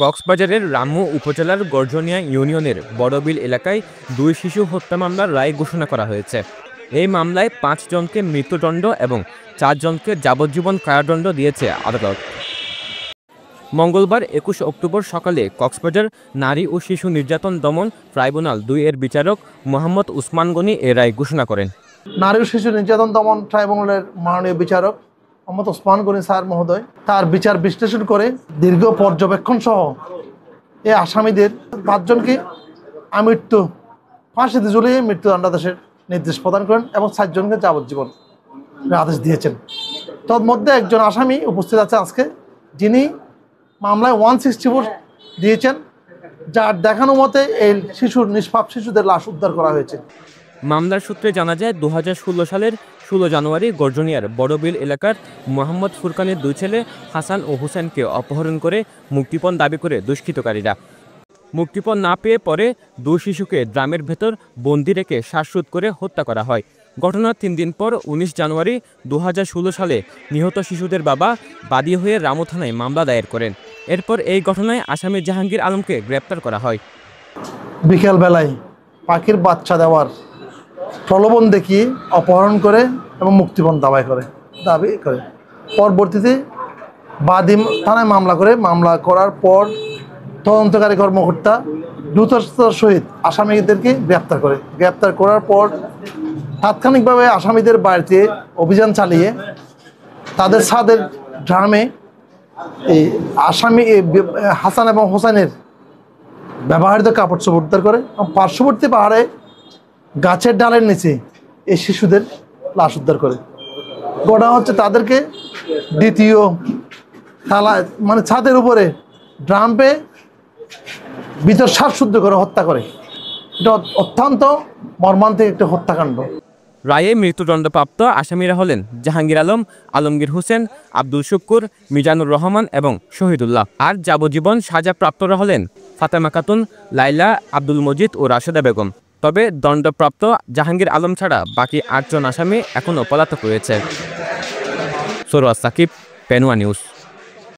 কক্সবাজারের রামু উপজেলার গর্জনিয়া ইউনিয়নের বড়বিল এলাকায় 2 শিশু হত্যা মামলার রায় ঘোষণা করা হয়েছে। এই মামলায় 5 জনকে মৃত্যুদণ্ড এবং 4 জনকে যাবজ্জীবন কারাদণ্ড দিয়েছে আদালত। মঙ্গলবার 21 অক্টোবর সকালে কক্সবাজার নারী ও শিশু নির্যাতন দমন ট্রাইব্যুনাল 2 এর বিচারক মোহাম্মদ উসমান গনি এ রায় ঘোষণা করেন। নারী ও শিশু নির্যাতন দমন ট্রাইব্যুনালের মাননীয় বিচারক মোহাম্মদ উসমান গনি স্যার মহোদয় তার বিচার বিশ্লেষণ করে দীর্ঘ পর্যবেক্ষণ সহ এই আসামিদের 5 জনকে আমৃত্যু ফাঁসিতে ঝুলিয়ে মৃত্যুদণ্ডাদেশের নির্দেশ প্রদান করেন এবং 4 জনকে যাবজ্জীবন আদেশ দিয়েছেন। তন্মধ্যে একজন আসামি উপস্থিত আছে আজকে, যিনি মামলায় 164 দিয়েছেন, যার দেখানো মতে এই নিষ্পাপ শিশুদের লাশ উদ্ধার করা হয়েছে। মামলার সূত্রে জানা যায় 2016 সালের 16 জানুয়ারি গর্জনিয়ার বড়বিল এলাকার মোহাম্মদ ফুরকানের 2 ছেলে হাসান ও হোসেনকে অপহরণ করে মুক্তিপণ দাবি করে দুষ্কৃতকারীরা মুক্তিপণ না পেয়ে পরে 2 শিশুকে ড্রামের ভেতর বন্দি রেখে শ্বাসরোধ করে হত্যা করা হয়। ঘটনার 3 দিন পর 19 জানুয়ারি 2016 সালে নিহত শিশুদের বাবা বাদী হয়ে রামু থানায় মামলা দায়ের করেন। এরপর এই ঘটনায় আসামি জাহাঙ্গীর আলমকে গ্রেপ্তার করা হয়। বিকেলবেলায় পাখির বাচ্চা দেওয়ার প্রলোভন দেখিয়ে অপহরণ করে এবং মুক্তিপণ দাবি করে পরবর্তীতে বাদী থানায় মামলা করার পর তদন্তকারী কর্মকর্তা দ্রুততার সহিত আসামিদেরকে গ্রেপ্তার করার পর তাৎক্ষণিকভাবে আসামিদের বাড়িতে অভিযান চালিয়ে তাদের ছাদের ড্রামে এই আসামি হাসান এবং হোসেনের ব্যবহৃত কাপড় চোপড় উদ্ধার করে এবং পার্শ্ববর্তী পাহাড়ে গাছের ডালের নিচে এই শিশুদের লাশ উদ্ধার করে। ঘটনা হচ্ছে তাদেরকে দ্বিতীয় ছাদের উপরে ড্রামে ভিতর শ্বাসরুদ্ধ করে হত্যা করে। এটা অত্যন্ত মর্মান্তিক একটি হত্যাকাণ্ড। রায়ে মৃত্যুদণ্ডপ্রাপ্ত আসামিরা হলেন জাহাঙ্গীর আলম, আলমগীর হোসেন, আব্দুল শুক্কুর, মিজানুর রহমান এবং শহীদুল্লাহ। আর যাবজ্জীবন সাজাপ্রাপ্তরা হলেন ফাতেমা খাতুন, লাইলা, আব্দুল মজিদ ও রাশেদা বেগম। তবে দণ্ডপ্রাপ্ত জাহাঙ্গীর আলম ছাড়া বাকি 8 জন আসামি এখনও পলাতক রয়েছে। সরোয়ার সাকিব, পেনুয়া নিউজ।